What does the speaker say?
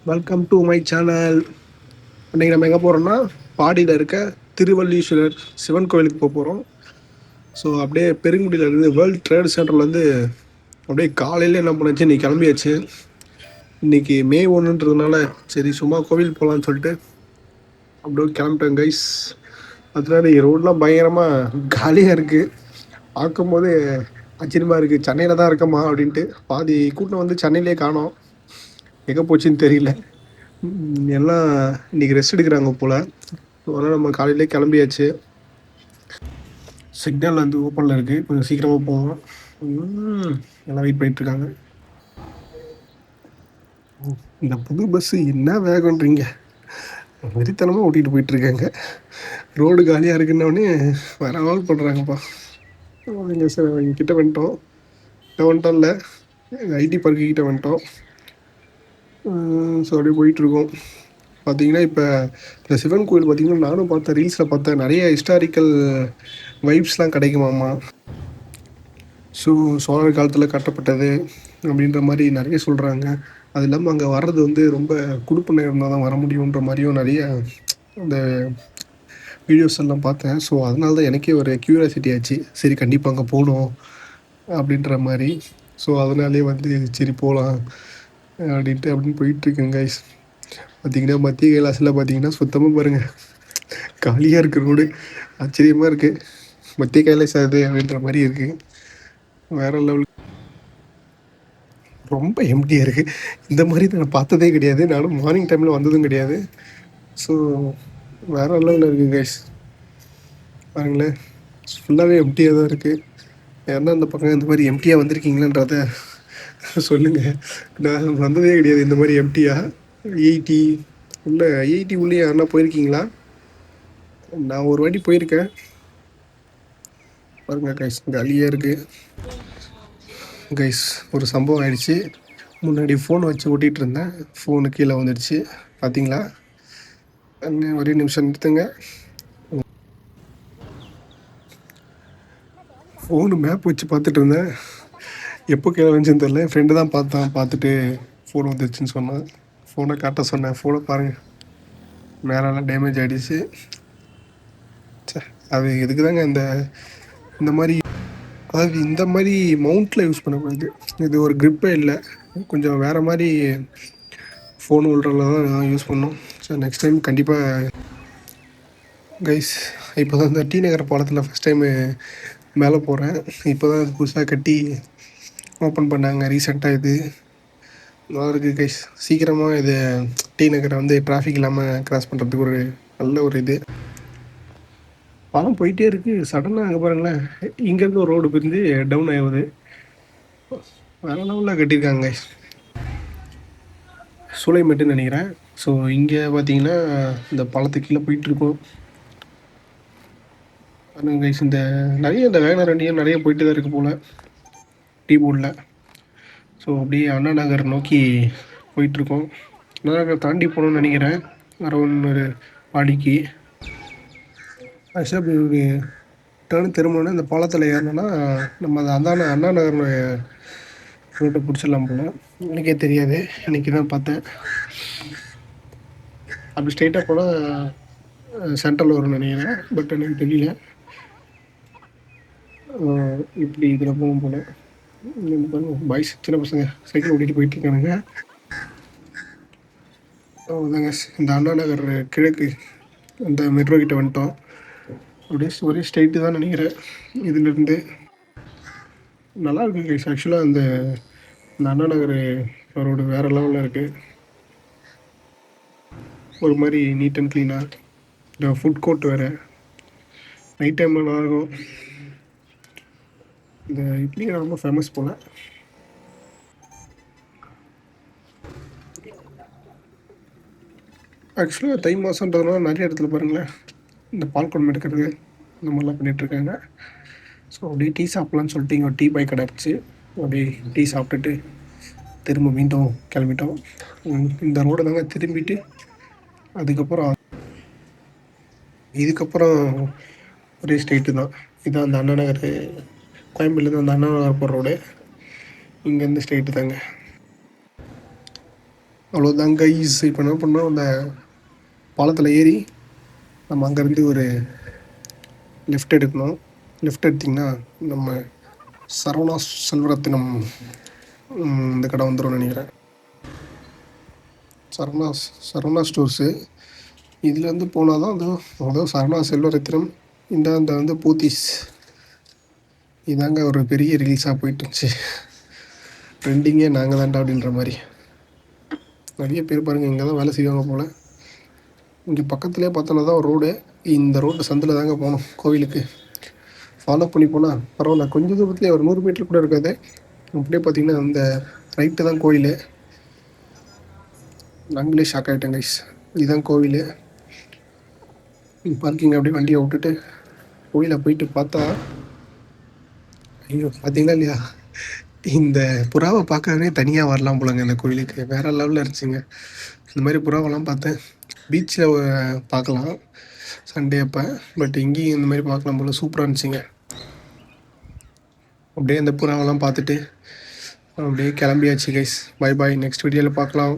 Welcome to my channel. இன்றைக்கி நம்ம எங்கே போகிறோம்னா பாடியில் இருக்க திருவல்லீஸ்வரர் சிவன் கோவிலுக்கு போகிறோம். ஸோ அப்படியே பெருங்குடியிலேருந்து வேர்ல்டு ட்ரேட் சென்டர்லேருந்து அப்படியே காலையில் என்ன பண்ணுச்சு, இன்றைக்கி கிளம்பியாச்சு. இன்றைக்கி மே 1ன்றதுனால சரி சும்மா கோவில் போகலான்னு சொல்லிட்டு அப்படியே கிளம்பிட்டேன் கைஸ். அதனால ரோடெலாம் பயங்கரமாக காலியாக இருக்குது. பார்க்கும்போது ஆச்சரியமாக இருக்குது, சென்னையில் தான் இருக்கமா அப்படின்ட்டு. பாதி கூட்டம் வந்து சென்னையிலே காணோம், எங்கே போச்சுன்னு தெரியல. எல்லாம் இன்றைக்கி ரெஸ்ட் எடுக்கிறாங்க போல். அதனால் நம்ம காலையிலே கிளம்பியாச்சு. சிக்னல் வந்து ஓப்பனில் இருக்குது, கொஞ்சம் சீக்கிரமாக போவோம். எல்லாம் வெயிட் பண்ணிகிட்ருக்காங்க. இந்த புது பஸ்ஸு என்ன வேகன்றீங்க, வெறித்தனமாக ஓட்டிகிட்டு போயிட்டுருக்காங்க. ரோடு காலியாக இருக்குன்னொடனே வேற ஆள் பண்ணுறாங்கப்பா. இங்கே சார் இங்கே கிட்ட வந்துட்டோம் இல்லை ஐடி பார்க்கு கிட்ட வந்துட்டோம். ஸோ அப்படியே போயிட்டுருக்கோம். பார்த்தீங்கன்னா இப்போ இந்த சிவன் கோயில் பார்த்திங்கன்னா நானும் பார்த்தேன், ரீல்ஸில் பார்த்தேன், நிறைய ஹிஸ்டாரிக்கல் வைப்ஸ்லாம் கிடைக்குமாம்மா. ஸோ சோழர் காலத்தில் கட்டப்பட்டது அப்படின்ற மாதிரி நிறைய சொல்கிறாங்க. அது இல்லாமல் அங்கே வர்றது வந்து ரொம்ப குடுப்பு நேரம் தான் வர முடியுன்ற மாதிரியும் நிறைய அந்த வீடியோஸ் எல்லாம் பார்த்தேன். ஸோ அதனால தான் எனக்கே ஒரு க்யூரியாசிட்டி ஆச்சு, சரி கண்டிப்பாக அங்கே போகணும் அப்படின்ற மாதிரி. ஸோ அதனாலே வந்து சரி போகலாம் அப்படின்னு போயிட்டுருக்கேன் கைஸ். பார்த்திங்கன்னா மத்திய கைலாசில் பார்த்திங்கன்னா சுத்தமாக பாருங்கள் காலியாக இருக்குது ரோடு. ஆச்சரியமாக இருக்குது, மத்திய கைலாஸ் அது அப்படின்ற மாதிரி இருக்குது. வேறு லெவல், ரொம்ப எம்டியாக இருக்குது. இந்த மாதிரி நான் பார்த்ததே கிடையாது, நானும் மார்னிங் டைமில் வந்ததும் கிடையாது. ஸோ வேறு லெவலில் இருக்குது கைஸ். பாருங்களேன், ஃபுல்லாகவே எம்டியாக தான் இருக்குது. ஏன்னா இந்த பக்கம் இந்த மாதிரி எம்டியாக வந்திருக்கீங்களான்றத சொல்லுங்கள். நான் வந்ததே கிடையாது இந்த மாதிரி எம்டியாக. ஐஐடி உள்ள ஐஐடி உள்ளே யாருன்னா போயிருக்கீங்களா? நான் ஒரு வாட்டி போயிருக்கேன். பாருங்கள் கைஸ், காலியாக இருக்குது. கைஸ் ஒரு சம்பவம் ஆயிடுச்சு. முன்னாடி ஃபோன் வச்சு ஓட்டிகிட்டு இருந்தேன், ஃபோனு கீழே வந்துடுச்சு. பார்த்தீங்களா? ஒரே நிமிஷம் நிறுத்துங்க. ஃபோனு மேப் வச்சு பார்த்துட்டு இருந்தேன், எப்போ கீழே வந்துச்சுன்னு தெரில. என் ஃப்ரெண்டு தான் பார்த்துட்டு ஃபோன் வந்துடுச்சுன்னு சொன்னான். ஃபோனை காட்ட சொன்னேன், ஃபோனை பாருங்கள் மேலெல்லாம் டேமேஜ் ஆகிடுச்சு. அது எதுக்கு தாங்க இந்த மாதிரி, அதாவது இந்த மாதிரி மவுண்ட்டில் யூஸ் பண்ணக்கூடாது. இது ஒரு க்ரிப்பே இல்லை, கொஞ்சம் வேறு மாதிரி ஃபோன் ஹோல்டரில் தான் நான் யூஸ் பண்ணோம். ஸோ நெக்ஸ்ட் டைம் கண்டிப்பாக கைஸ். இப்போ தான் இந்த டி நகர் பாலத்தில் ஃபஸ்ட் டைமு மேலே போகிறேன். இப்போ தான் அது புதுசாக கட்டி ஓப்பன் பண்ணாங்க ரீசெண்டாக. இது நல்லா இருக்குது கைஸ். சீக்கிரமாக இது டி நகரை வந்து டிராஃபிக் இல்லாமல் க்ராஸ் பண்ணுறதுக்கு ஒரு நல்ல ஒரு இது. பாலம் போயிட்டே இருக்குது, சடனாக அங்கே பாருங்களேன், இங்கேருந்து ஒரு ரோடு பிரிந்து டவுன் ஆகுது. வேறு லெவலில் கட்டியிருக்காங்க கைஸ். சூளைமேட்டுன்னு நினைக்கிறேன். ஸோ இங்கே பார்த்தீங்கன்னா இந்த பாலத்துக்கு கீழே போயிட்டுருக்கோம். ஆனால் கைஸ் இந்த நிறைய இந்த வேகனர் வண்டியும் நிறைய போயிட்டு தான் இருக்குது போல் டீ போர்டில். ஸோ அப்படியே அண்ணா நகர் நோக்கி போயிட்டுருக்கோம். அண்ணா நகர் தாண்டி போகணுன்னு நினைக்கிறேன், அரௌண்ட் ஒரு பாடிக்கு. ஆக்சுவலாக இப்படி ஒரு டேர்னு திரும்பணுன்னா இந்த பாலத்தில் ஏறினோன்னா நம்ம அந்த அண்ணா நகர் ரோட்டை பிடிச்சிடலாம் போல். எனக்கே தெரியாது, இன்றைக்கி தான் பார்த்தேன். அப்படி ஸ்ட்ரெயிட்டாக போனால் சென்ட்ரல் வரும்னு நினைக்கிறேன், பட் எனக்கு தெரியல. இப்படி இதில் போகும் போல். பாய்ஸ் சின்ன பசங்க சைக்கிள் ஓட்டிகிட்டு போயிட்டுருக்கானுங்க. அதாங்க இந்த அண்ணா நகர் கிழக்கு அந்த மெட்ரோ கிட்ட வந்துட்டோம். அப்படியே ஒரே ஸ்ட்ரெயிட்டு தான் நினைக்கிறேன் இதுலேருந்து. நல்லா இருக்குது கைஸ். ஆக்சுவலாக இந்த அண்ணா நகர் ரோடு வேறு லெவலில் இருக்குது. ஒரு மாதிரி நீட் அண்ட் க்ளீனாக. இந்த ஃபுட் கோர்ட் வேறு நைட் டைமில் நல்லாயிருக்கும். இந்த இட்லி ரொம்ப ஃபேமஸ் போல். ஆக்சுவலாக தை மாதன்றதுனால நிறைய இடத்துல பாருங்களேன் இந்த பால் குடம் எடுக்கிறது இந்த மாதிரிலாம் பண்ணிகிட்ருக்காங்க. ஸோ அப்படியே டீ சாப்பிட்லான்னு சொல்லிட்டு இங்கே ஒரு டீ பாய் கடை இருந்துச்சு. அப்படியே டீ சாப்பிட்டுட்டு திரும்ப மீண்டும் கிளம்பிட்டோம். இந்த ரோடு தாங்க திரும்பிட்டு இதுக்கப்புறம் ஒரே ஸ்ட்ரெயிட்டு தான். இதுதான் அந்த அண்ணா நகர், கோயம்பேடுலேருந்து அந்த அண்ணா நகர் போகிற ரோடு. இங்கேருந்து ஸ்ட்ரெயிட்டு தாங்க. அவ்வளோதான் கைஸ். இப்போ என்ன பண்ணோம், அந்த பாலத்தில் ஏறி நம்ம அங்கேருந்து ஒரு லெஃப்ட் எடுக்கணும். லெஃப்ட் எடுத்திங்கன்னா நம்ம சரவணா செல்வரத்தினம் இந்த கடை வந்துடும் நினைக்கிறேன். சரவணா ஸ்டோர்ஸு. இதுலேருந்து போனால் தான் அதாவது சரவணா செல்வரத்தினம் அந்த வந்து போத்தீஸ். இதாங்க ஒரு பெரிய ரீல்ஸாக போயிட்டு இருந்துச்சு. ட்ரெண்டிங்கே நாங்கள் தான்டா அப்படின்ற மாதிரி. நிறைய பேர் பாருங்கள் இங்கே தான் வேலை செய்வாங்க போல். இங்கே பக்கத்துலேயே பார்த்தோன்னா தான் ஒரு ரோடு. இந்த ரோடு சந்தில் தாங்க போகணும் கோவிலுக்கு. ஃபாலோ பண்ணி போனால் பரவாயில்ல, கொஞ்சம் தூரத்துலேயே ஒரு 100 மீட்டர் கூட இருக்காது. அப்படியே பார்த்தீங்கன்னா அந்த ரைட்டு தான் கோயில். நாங்களே ஷாக் ஆகிட்டேன் கைஸ். இதுதான் கோவில். பார்க்கிங் அப்படியே வண்டியை விட்டுட்டு கோயிலை போயிட்டு பார்த்தா, ஐயோ பார்த்தீங்களா இல்லையா, இந்த புறாவை பார்க்கவே தனியாக வரலாம் போலங்க இந்த கோயிலுக்கு. வேறு லெவலில் இருந்துச்சுங்க. இந்த மாதிரி புறாவெல்லாம் பார்த்தேன். பீச்சில் பார்க்கலாம் சண்டே அப்போ, பட் இங்கேயும் இந்த மாதிரி பார்க்கலாம் போல். சூப்பராக இருந்துச்சுங்க. அப்படியே அந்த புறாவெல்லாம் பார்த்துட்டு அப்படியே கிளம்பியாச்சு கைஸ். Bye bye. நெக்ஸ்ட் வீடியோவில் பார்க்கலாம்.